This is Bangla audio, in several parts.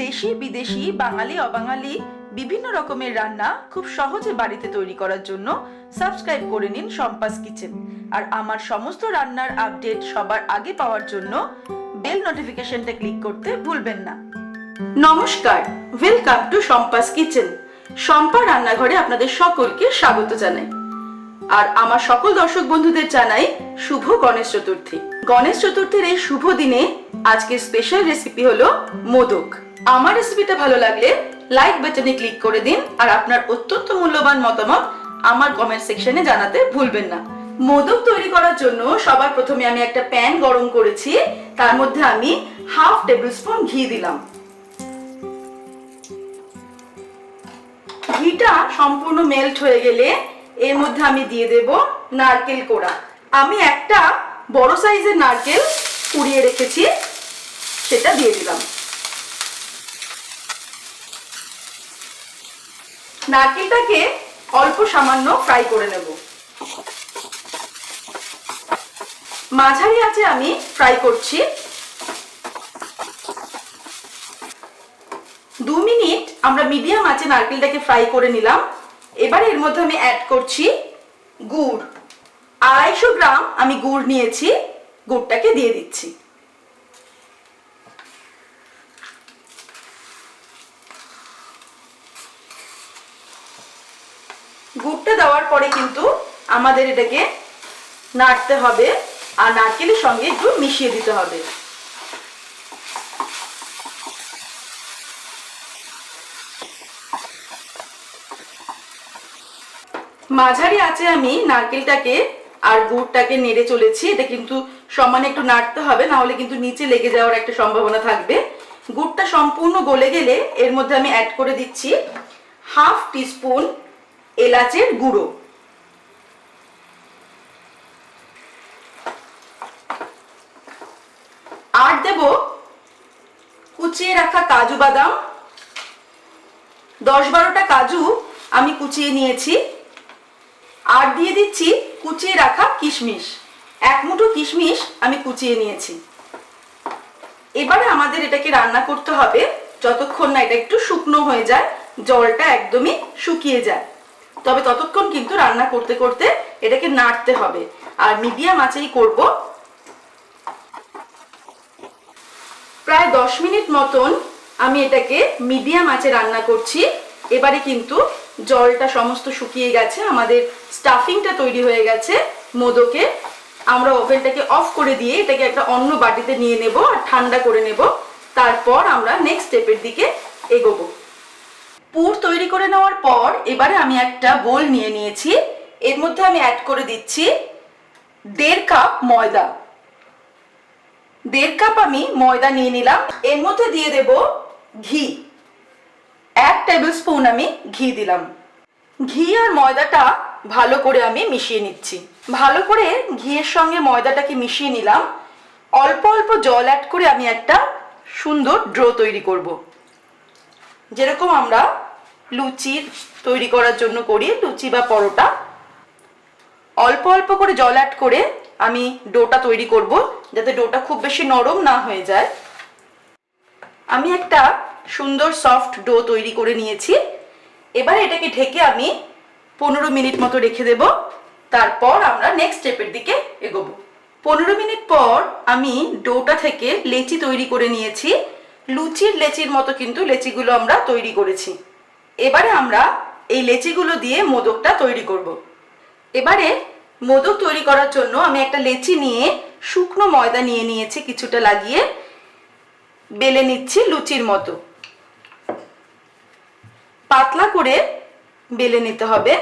দেশি বিদেশি বাঙালি অবাঙালি বিভিন্ন রকমের রান্না খুব সহজে বাড়িতে তৈরি করার জন্য সাবস্ক্রাইব করে নিন শম্পাস কিচেন। আর আমার সমস্ত রান্নার আপডেট সবার আগে পাওয়ার জন্য বেল নোটিফিকেশনটা ক্লিক করতে ভুলবেন না। নমস্কার, welcome to Shampa's kitchen. Shampa রান্নাঘরে আপনাদের সকলকে স্বাগত জানাই। আর আমার সকল দর্শক বন্ধুদের জানাই শুভ গণেশ চতুর্থী। গণেশ চতুর্থীর এই শুভ দিনে আজকের স্পেশাল রেসিপি হলো মোদক। আমার রেসিপিটা ভালো লাগলে লাইক বাটনে ক্লিক করে দিন আর আপনার অত্যন্ত মূল্যবান মতামত আমার কমেন্ট সেকশনে জানাতে ভুলবেন না। মোদক তৈরি করার জন্য সবার প্রথমে আমি একটা প্যান গরম করেছি, তার মধ্যে আমি হাফ টেবিল স্পুন ঘি দিলাম। ঘিটা সম্পূর্ণ মেল্ট হয়ে গেলে এর মধ্যে আমি দিয়ে দেব নারকেল কোড়া। আমি একটা বড় সাইজের নারকেল কুড়িয়ে রেখেছি, সেটা দিয়ে দিলাম। নারকেলটাকে অল্প সামান্য ফ্রাই করে নেব। মাঝারি আঁচে আমি ফ্রাই করছি। 2 মিনিট আমরা মিডিয়াম আঁচে নারকেলটাকে ফ্রাই করে নিলাম। এবার এর মধ্যে আমি অ্যাড করছি গুড়। 250 গ্রাম আমি গুড় নিয়েছি, গুড়টাকে দিয়ে দিচ্ছি। গুড়টা দেওয়ার পরে কিন্তু আমাদের এটাকে নাড়তে হবে আর নারকেলের সঙ্গে একটু মিশিয়ে দিতে হবে। মাঝারি আঁচে আমি নারকেলটাকে আর গুড়টাকে নেড়ে চলেছি। এটা কিন্তু সমানে একটু নাড়তে হবে, না হলে কিন্তু নিচে লেগে যাওয়ার একটা সম্ভাবনা থাকবে। গুড়টা সম্পূর্ণ গলে গেলে এর মধ্যে আমি অ্যাড করে দিচ্ছি হাফ টিস্পুন এলাচের গুঁড়ো। আর দেব কুচিয়ে রাখা কাজু বাদাম। 10-12টা কাজু আমি কুচিয়ে নিয়েছি। আর দিয়ে দিচ্ছি কুচিয়ে রাখা কিশমিশ। 1 মুঠো কিশমিশ আমি কুচিয়ে নিয়েছি। এবারে আমাদের এটাকে রান্না করতে হবে যতক্ষণ না এটা একটু শুকনো হয়ে যায়, জলটা একদমই শুকিয়ে যায়। তবে ততক্ষণ কিন্তু রান্না করতে করতে এটাকে নাড়তে হবে আর মিডিয়াম আঁচেই করব। প্রায় 10 মিনিট মতন আমি এটাকে মিডিয়াম আঁচে রান্না করছি। এবারে কিন্তু জলটা সমস্ত শুকিয়ে গেছে, আমাদের স্টাফিংটা তৈরি হয়ে গেছে মোদকে। আমরা ওভেনটাকে অফ করে দিয়ে এটাকে একটা অন্য বাটিতে নিয়ে নেব আর ঠান্ডা করে নেব। তারপর আমরা নেক্সট স্টেপের দিকে এগোবো। পুর তৈরি করে নেওয়ার পর এবারে আমি একটা বোল নিয়ে নিয়েছি। এর মধ্যে আমি অ্যাড করে দিচ্ছি 1.5 কাপ ময়দা। 1.5 কাপ আমি ময়দা নিয়ে নিলাম। এর মধ্যে দিয়ে দেব ঘি। 1 টেবিল স্পুন আমি ঘি দিলাম। ঘি আর ময়দাটা ভালো করে আমি মিশিয়ে নিচ্ছি। ভালো করে ঘিয়ের সঙ্গে ময়দাটাকে মিশিয়ে নিলাম। অল্প অল্প জল অ্যাড করে আমি একটা সুন্দর ডো তৈরি করব। যেরকম আমরা লুচি তৈরি করার জন্য করি, লুচি বা পরোটা। অল্প অল্প করে জল অ্যাড করে আমি ডোটা তৈরি করব, যাতে ডোটা খুব বেশি নরম না হয়ে যায়। আমি একটা সুন্দর সফট ডো তৈরি করে নিয়েছি। এবার এটাকে ঢেকে আমি 15 মিনিট মতো রেখে দেব। তারপর আমরা নেক্সট স্টেপের দিকে এগোবো। 15 মিনিট পর আমি ডোটা থেকে লেচি তৈরি করে নিয়েছি। লুচির লেচির মতো কিন্তু লেচিগুলো আমরা তৈরি করেছি। এবারে আমরা এই লেচিগুলো দিয়ে মোদকটা তৈরি করব। এবারে মোদক তৈরি করার জন্য আমি একটা লেচি নিয়ে শুকনো ময়দা নিয়ে নিয়েছি, কিছুটা লাগিয়ে বেলে নিচ্ছি লুচির মতো। পাতলা করে বেলে নিতে হবে।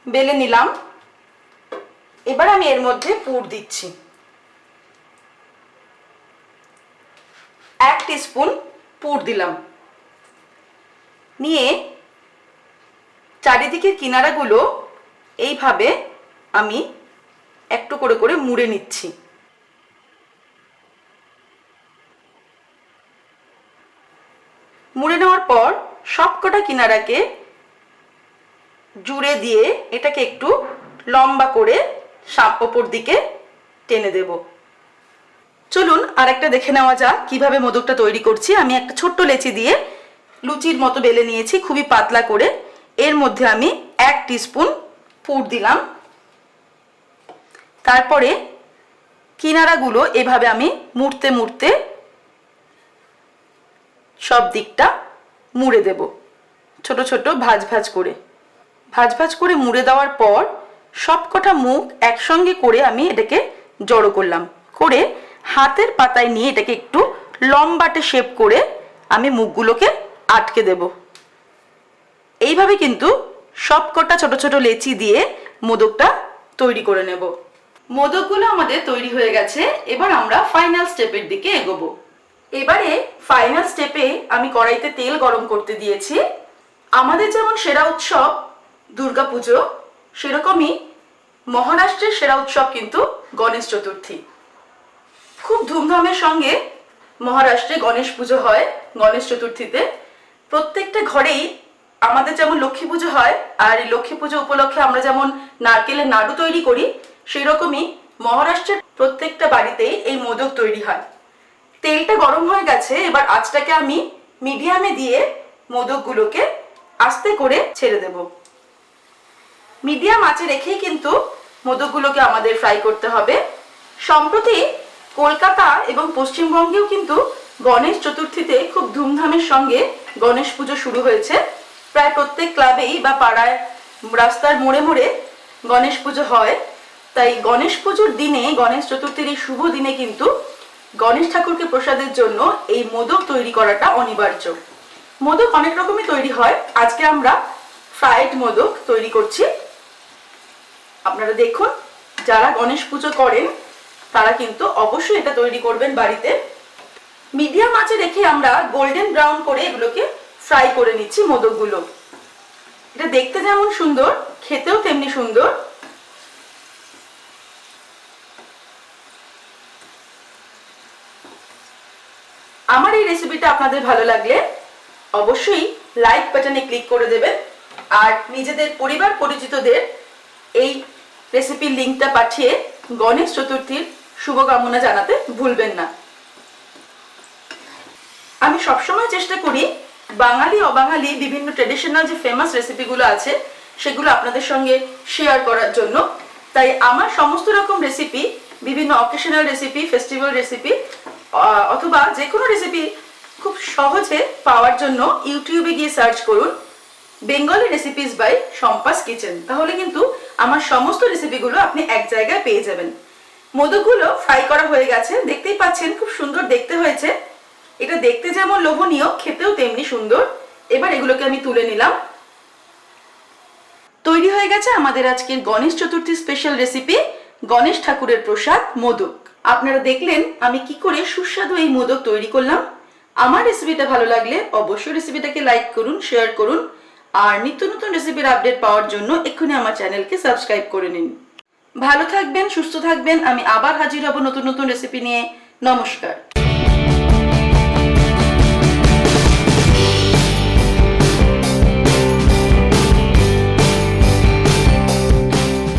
বেলে নিলাম। এবার আমি এর মধ্যে পুর দিচ্ছি। 1 টিস্পুন পুর দিলাম। নিয়ে চারিদিকের কিনারাগুলো এইভাবে আমি একটু করে করে মুড়ে নিচ্ছি। মুড়ে নেওয়ার পর সবকটা কিনারাকে জুড়ে দিয়ে এটাকে একটু লম্বা করে ওপর দিকে টেনে দেব। চলুন আরেকটা দেখে নেওয়া যাক কিভাবে মোদকটা তৈরি করছি। আমি একটা ছোট্ট লেচি দিয়ে লুচির মতো বেলে নিয়েছি খুবই পাতলা করে। এর মধ্যে আমি 1 টিস্পুন পুর দিলাম। তারপরে কিনারাগুলো এভাবে আমি মুড়তে মুড়তে সব দিকটা মুড়ে দেব, ছোট ছোট ভাঁজ ভাঁজ করে। ভাঁজ ভাঁজ করে মুড়ে দেওয়ার পর সবকটা মুখ একসঙ্গে করে আমি এটাকে জড়ো করলাম, করে হাতের পাতায় নিয়ে এটাকে একটু লম্বাটে শেপ করে আমি মুখগুলোকে আটকে দেব। এইভাবে কিন্তু সবকটা ছোট ছোট লেচি দিয়ে মোদকটা তৈরি করে নেব। মোদকগুলো আমাদের তৈরি হয়ে গেছে। এবার আমরা ফাইনাল স্টেপের দিকে এগোবো। এবারে ফাইনাল স্টেপে আমি কড়াইতে তেল গরম করতে দিয়েছি। আমাদের যেমন সেরা উৎসব দুর্গাপুজো, সেরকমই মহারাষ্ট্রের সেরা উৎসব কিন্তু গণেশ চতুর্থী। খুব ধুমধামের সঙ্গে মহারাষ্ট্রে গণেশ পুজো হয়। গণেশ চতুর্থীতে প্রত্যেকটা ঘরেই আমাদের যেমন লক্ষ্মী পুজো হয়, আর এই লক্ষ্মী পুজো উপলক্ষে আমরা যেমন নারকেলের নাড়ু তৈরি করি, সেই রকমই মহারাষ্ট্রের প্রত্যেকটা বাড়িতেই এই মোদক তৈরি হয়। তেলটা গরম হয়ে গেছে, এবার আঁচটাকে আমি মিডিয়ামে দিয়ে মোদকগুলোকে আস্তে করে ছেড়ে দেব। মিডিয়াম আঁচে রেখেই কিন্তু মোদকগুলোকে আমাদের ফ্রাই করতে হবে। সম্প্রতি কলকাতা এবং পশ্চিমবঙ্গেও কিন্তু গণেশ চতুর্থীতে খুব ধুমধামের সঙ্গে গণেশ পুজো শুরু হয়েছে। প্রায় প্রত্যেক ক্লাবেই বা পাড়ায় রাস্তার মোড়ে মোড়ে গণেশ পুজো হয়। তাই গণেশ পুজোর দিনে, গণেশ চতুর্থীর এই শুভ দিনে কিন্তু গণেশ ঠাকুরকে প্রসাদের জন্য এই মোদক তৈরি করাটা অনিবার্য। মোদক অনেক রকমই তৈরি হয়, আজকে আমরা ফ্রাইড মোদক তৈরি করছি। আপনারা দেখুন, যারা গণেশ পুজো করেন তারা কিন্তু অবশ্যই এটা তৈরি করবেন বাড়িতে। মিডিয়াম আঁচে রেখে আমরা গোল্ডেন ব্রাউন করে এগুলোকে ফ্রাই করে নিচ্ছি মোদকগুলো। এটা দেখতে যেমন সুন্দর, খেতেও তেমনি সুন্দর। আমার এই রেসিপিটা আপনাদের ভালো লাগলে অবশ্যই লাইক বাটনে ক্লিক করে দেবেন, আর নিজেদের পরিবার পরিচিতদের এই রেসিপির লিঙ্কটা পাঠিয়ে গণেশ চতুর্থীর শুভকামনা জানাতে ভুলবেন না। আমি সবসময় চেষ্টা করি বাঙালি অবাঙালি বিভিন্ন ট্রেডিশনাল যে ফেমাস রেসিপিগুলো আছে সেগুলো আপনাদের সঙ্গে শেয়ার করার জন্য। তাই আমার সমস্ত রকম রেসিপি, বিভিন্ন অকেশনাল রেসিপি, ফেস্টিভ্যাল রেসিপি অথবা যে কোনো রেসিপি খুব সহজে পাওয়ার জন্য ইউটিউবে গিয়ে সার্চ করুন Bengali recipes by Shampa's kitchen. তাহলে কিন্তু আমার সমস্ত রেসিপিগুলো আপনি এক জায়গায় পেয়ে যাবেন। মোদকগুলো ফ্রাই করা হয়ে গেছে, দেখতেই পাচ্ছেন খুব সুন্দর দেখতে হয়েছে। এটা দেখতে যেমন লোভনীয়, খেতেও তেমনি সুন্দর। এবার এগুলোকে আমি তুলে নিলাম। তৈরি হয়ে গেছে আমাদের আজকের গণেশ চতুর্থী স্পেশাল রেসিপি, গণেশ ঠাকুরের প্রসাদ মোদক। আপনারা দেখলেন আমি কি করে সুস্বাদু এই মোদক তৈরি করলাম। আমার রেসিপিটা ভালো লাগলে অবশ্যই রেসিপিটাকে লাইক করুন, শেয়ার করুন, আর নিত্য নতুন রেসিপির আপডেট পাওয়ার জন্য এক্ষুনি আমার চ্যানেলকে সাবস্ক্রাইব করে নিন। ভালো থাকবেন, সুস্থ থাকবেন। আমি আবার হাজির হব নতুন নতুন রেসিপি নিয়ে। নমস্কার।